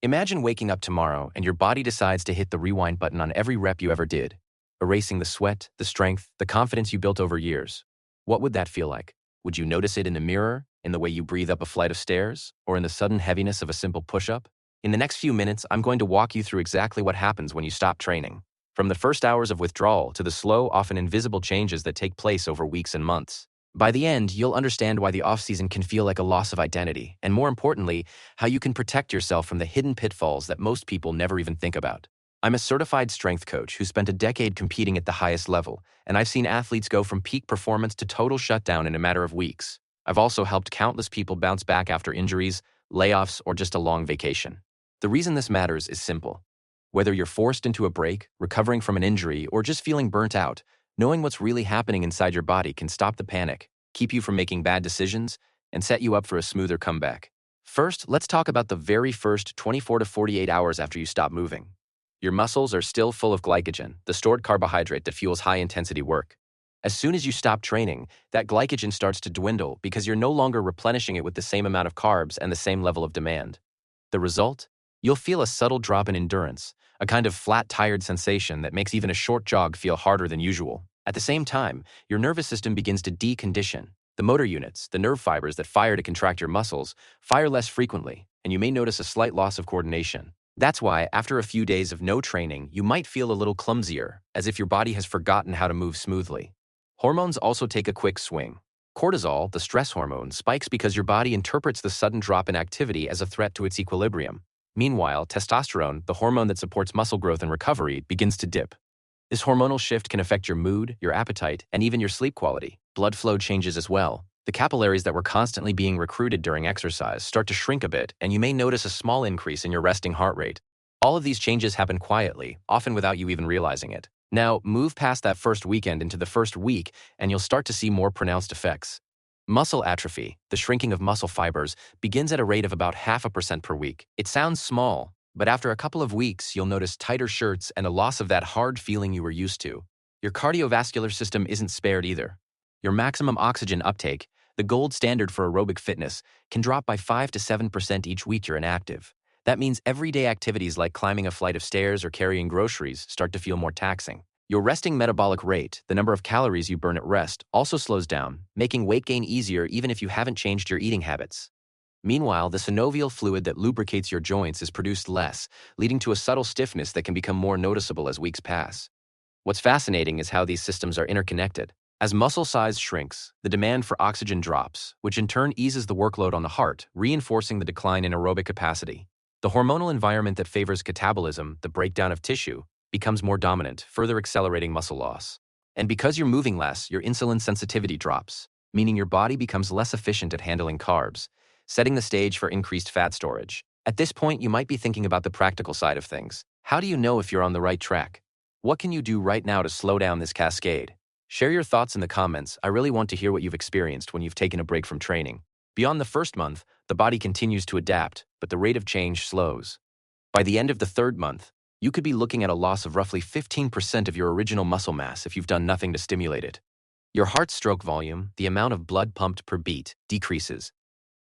Imagine waking up tomorrow and your body decides to hit the rewind button on every rep you ever did, erasing the sweat, the strength, the confidence you built over years. What would that feel like? Would you notice it in the mirror, in the way you breathe up a flight of stairs, or in the sudden heaviness of a simple push-up? In the next few minutes, I'm going to walk you through exactly what happens when you stop training. From the first hours of withdrawal to the slow, often invisible changes that take place over weeks and months. By the end, you'll understand why the off-season can feel like a loss of identity, and more importantly, how you can protect yourself from the hidden pitfalls that most people never even think about. I'm a certified strength coach who spent a decade competing at the highest level, and I've seen athletes go from peak performance to total shutdown in a matter of weeks. I've also helped countless people bounce back after injuries, layoffs, or just a long vacation. The reason this matters is simple. Whether you're forced into a break, recovering from an injury, or just feeling burnt out, knowing what's really happening inside your body can stop the panic, keep you from making bad decisions, and set you up for a smoother comeback. First, let's talk about the very first 24 to 48 hours after you stop moving. Your muscles are still full of glycogen, the stored carbohydrate that fuels high-intensity work. As soon as you stop training, that glycogen starts to dwindle because you're no longer replenishing it with the same amount of carbs and the same level of demand. The result? You'll feel a subtle drop in endurance, a kind of flat, tired sensation that makes even a short jog feel harder than usual. At the same time, your nervous system begins to decondition. The motor units, the nerve fibers that fire to contract your muscles, fire less frequently, and you may notice a slight loss of coordination. That's why, after a few days of no training, you might feel a little clumsier, as if your body has forgotten how to move smoothly. Hormones also take a quick swing. Cortisol, the stress hormone, spikes because your body interprets the sudden drop in activity as a threat to its equilibrium. Meanwhile, testosterone, the hormone that supports muscle growth and recovery, begins to dip. This hormonal shift can affect your mood, your appetite, and even your sleep quality. Blood flow changes as well. The capillaries that were constantly being recruited during exercise start to shrink a bit, and you may notice a small increase in your resting heart rate. All of these changes happen quietly, often without you even realizing it. Now, move past that first weekend into the first week, and you'll start to see more pronounced effects. Muscle atrophy, the shrinking of muscle fibers, begins at a rate of about 0.5% per week. It sounds small, but after a couple of weeks, you'll notice tighter shirts and a loss of that hard feeling you were used to. Your cardiovascular system isn't spared either. Your maximum oxygen uptake, the gold standard for aerobic fitness, can drop by 5 to 7% each week you're inactive. That means everyday activities like climbing a flight of stairs or carrying groceries start to feel more taxing. Your resting metabolic rate, the number of calories you burn at rest, also slows down, making weight gain easier even if you haven't changed your eating habits. Meanwhile, the synovial fluid that lubricates your joints is produced less, leading to a subtle stiffness that can become more noticeable as weeks pass. What's fascinating is how these systems are interconnected. As muscle size shrinks, the demand for oxygen drops, which in turn eases the workload on the heart, reinforcing the decline in aerobic capacity. The hormonal environment that favors catabolism, the breakdown of tissue, becomes more dominant, further accelerating muscle loss. And because you're moving less, your insulin sensitivity drops, meaning your body becomes less efficient at handling carbs, setting the stage for increased fat storage. At this point, you might be thinking about the practical side of things. How do you know if you're on the right track? What can you do right now to slow down this cascade? Share your thoughts in the comments. I really want to hear what you've experienced when you've taken a break from training. Beyond the first month, the body continues to adapt, but the rate of change slows. By the end of the third month, you could be looking at a loss of roughly 15% of your original muscle mass if you've done nothing to stimulate it. Your heart stroke volume, the amount of blood pumped per beat, decreases,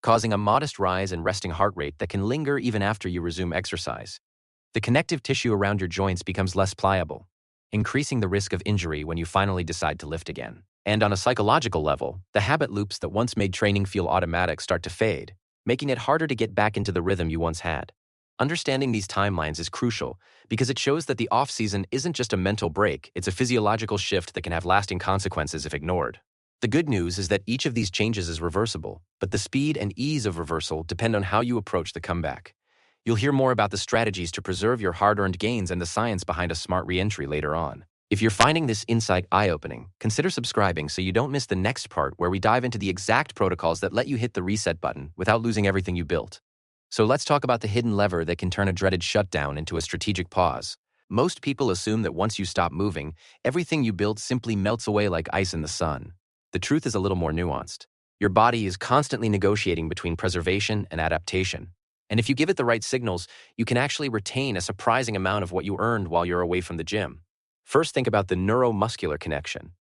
causing a modest rise in resting heart rate that can linger even after you resume exercise. The connective tissue around your joints becomes less pliable, increasing the risk of injury when you finally decide to lift again. And on a psychological level, the habit loops that once made training feel automatic start to fade, making it harder to get back into the rhythm you once had. Understanding these timelines is crucial because it shows that the off-season isn't just a mental break, it's a physiological shift that can have lasting consequences if ignored. The good news is that each of these changes is reversible, but the speed and ease of reversal depend on how you approach the comeback. You'll hear more about the strategies to preserve your hard-earned gains and the science behind a smart re-entry later on. If you're finding this insight eye-opening, consider subscribing so you don't miss the next part where we dive into the exact protocols that let you hit the reset button without losing everything you built. So let's talk about the hidden lever that can turn a dreaded shutdown into a strategic pause. Most people assume that once you stop moving, everything you built simply melts away like ice in the sun. The truth is a little more nuanced. Your body is constantly negotiating between preservation and adaptation. And if you give it the right signals, you can actually retain a surprising amount of what you earned while you're away from the gym. First, think about the neuromuscular connection.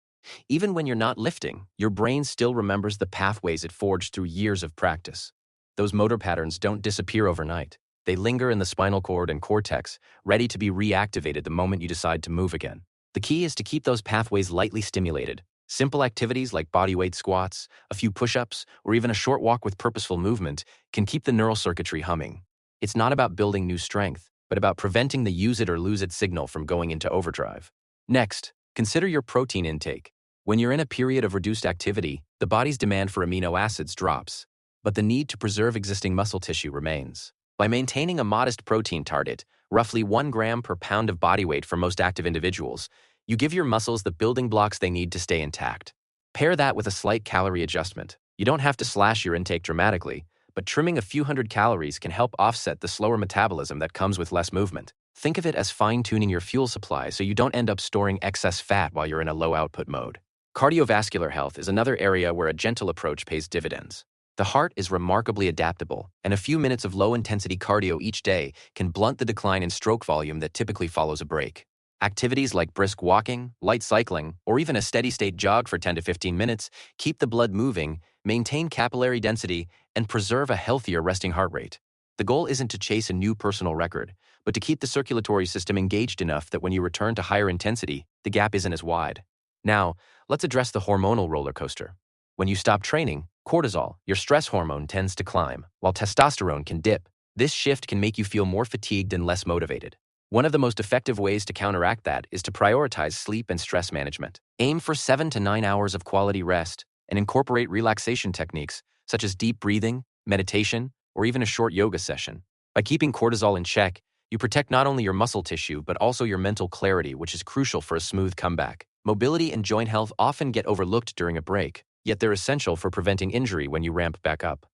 Even when you're not lifting, your brain still remembers the pathways it forged through years of practice. Those motor patterns don't disappear overnight. They linger in the spinal cord and cortex, ready to be reactivated the moment you decide to move again. The key is to keep those pathways lightly stimulated. Simple activities like bodyweight squats, a few push-ups, or even a short walk with purposeful movement can keep the neural circuitry humming. It's not about building new strength, but about preventing the use it or lose it signal from going into overdrive. Next, consider your protein intake. When you're in a period of reduced activity, the body's demand for amino acids drops, but the need to preserve existing muscle tissue remains. By maintaining a modest protein target, roughly 1 gram per pound of body weight for most active individuals, you give your muscles the building blocks they need to stay intact. Pair that with a slight calorie adjustment. You don't have to slash your intake dramatically, but trimming a few hundred calories can help offset the slower metabolism that comes with less movement. Think of it as fine-tuning your fuel supply so you don't end up storing excess fat while you're in a low-output mode. Cardiovascular health is another area where a gentle approach pays dividends. The heart is remarkably adaptable, and a few minutes of low-intensity cardio each day can blunt the decline in stroke volume that typically follows a break. Activities like brisk walking, light cycling, or even a steady-state jog for 10 to 15 minutes keep the blood moving, maintain capillary density, and preserve a healthier resting heart rate. The goal isn't to chase a new personal record, but to keep the circulatory system engaged enough that when you return to higher intensity, the gap isn't as wide. Now, let's address the hormonal roller coaster. When you stop training, cortisol, your stress hormone, tends to climb, while testosterone can dip. This shift can make you feel more fatigued and less motivated. One of the most effective ways to counteract that is to prioritize sleep and stress management. Aim for 7 to 9 hours of quality rest and incorporate relaxation techniques such as deep breathing, meditation, or even a short yoga session. By keeping cortisol in check, you protect not only your muscle tissue but also your mental clarity, which is crucial for a smooth comeback. Mobility and joint health often get overlooked during a break, yet they're essential for preventing injury when you ramp back up.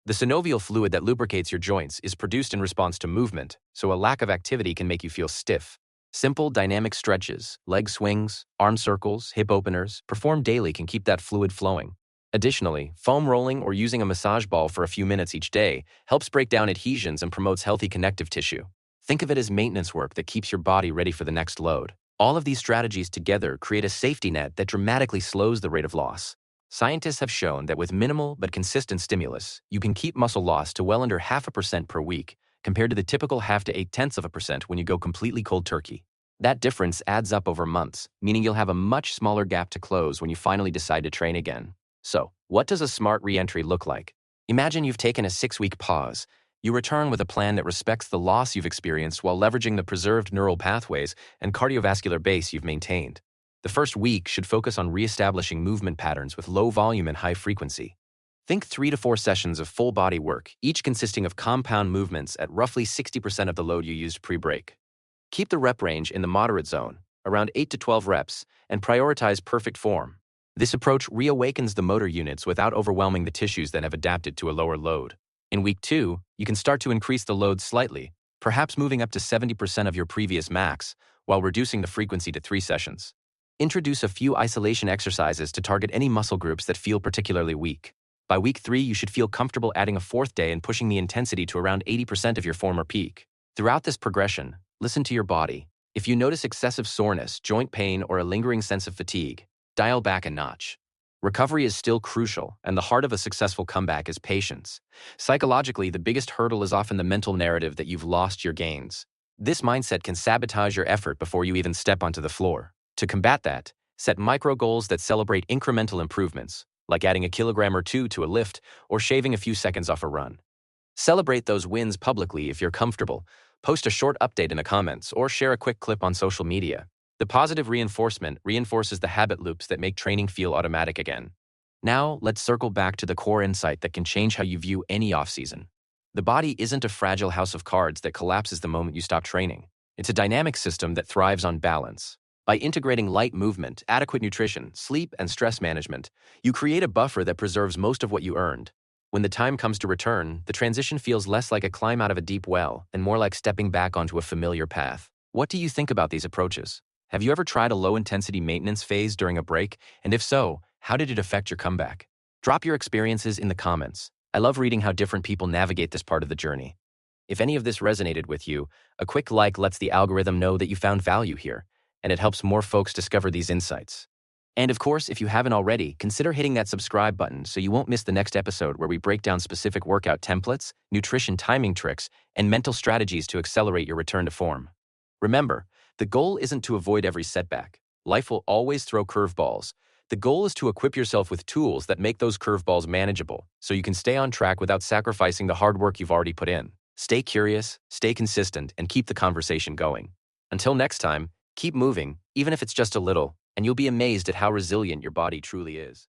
The synovial fluid that lubricates your joints is produced in response to movement, so a lack of activity can make you feel stiff. Simple, dynamic stretches, leg swings, arm circles, hip openers, performed daily can keep that fluid flowing. Additionally, foam rolling or using a massage ball for a few minutes each day helps break down adhesions and promotes healthy connective tissue. Think of it as maintenance work that keeps your body ready for the next load. All of these strategies together create a safety net that dramatically slows the rate of loss. Scientists have shown that with minimal but consistent stimulus, you can keep muscle loss to well under 0.5% per week, compared to the typical 0.5 to 0.8% when you go completely cold turkey. That difference adds up over months, meaning you'll have a much smaller gap to close when you finally decide to train again. So, what does a smart re-entry look like? Imagine you've taken a 6-week pause. You return with a plan that respects the loss you've experienced while leveraging the preserved neural pathways and cardiovascular base you've maintained. The first week should focus on reestablishing movement patterns with low volume and high frequency. Think 3 to 4 sessions of full body work, each consisting of compound movements at roughly 60% of the load you used pre-break. Keep the rep range in the moderate zone, around 8 to 12 reps, and prioritize perfect form. This approach reawakens the motor units without overwhelming the tissues that have adapted to a lower load. In week 2, you can start to increase the load slightly, perhaps moving up to 70% of your previous max, while reducing the frequency to 3 sessions. Introduce a few isolation exercises to target any muscle groups that feel particularly weak. By week 3, you should feel comfortable adding a 4th day and pushing the intensity to around 80% of your former peak. Throughout this progression, listen to your body. If you notice excessive soreness, joint pain, or a lingering sense of fatigue, dial back a notch. Recovery is still crucial, and the heart of a successful comeback is patience. Psychologically, the biggest hurdle is often the mental narrative that you've lost your gains. This mindset can sabotage your effort before you even step onto the floor. To combat that, set micro goals that celebrate incremental improvements, like adding a kilogram or 2 to a lift or shaving a few seconds off a run. Celebrate those wins publicly if you're comfortable. Post a short update in the comments or share a quick clip on social media. The positive reinforcement reinforces the habit loops that make training feel automatic again. Now, let's circle back to the core insight that can change how you view any off-season. The body isn't a fragile house of cards that collapses the moment you stop training. It's a dynamic system that thrives on balance. By integrating light movement, adequate nutrition, sleep, and stress management, you create a buffer that preserves most of what you earned. When the time comes to return, the transition feels less like a climb out of a deep well and more like stepping back onto a familiar path. What do you think about these approaches? Have you ever tried a low-intensity maintenance phase during a break? And if so, how did it affect your comeback? Drop your experiences in the comments. I love reading how different people navigate this part of the journey. If any of this resonated with you, a quick like lets the algorithm know that you found value here, and it helps more folks discover these insights. And of course, if you haven't already, consider hitting that subscribe button so you won't miss the next episode where we break down specific workout templates, nutrition timing tricks, and mental strategies to accelerate your return to form. Remember, the goal isn't to avoid every setback. Life will always throw curveballs. The goal is to equip yourself with tools that make those curveballs manageable so you can stay on track without sacrificing the hard work you've already put in. Stay curious, stay consistent, and keep the conversation going. Until next time, keep moving, even if it's just a little, and you'll be amazed at how resilient your body truly is.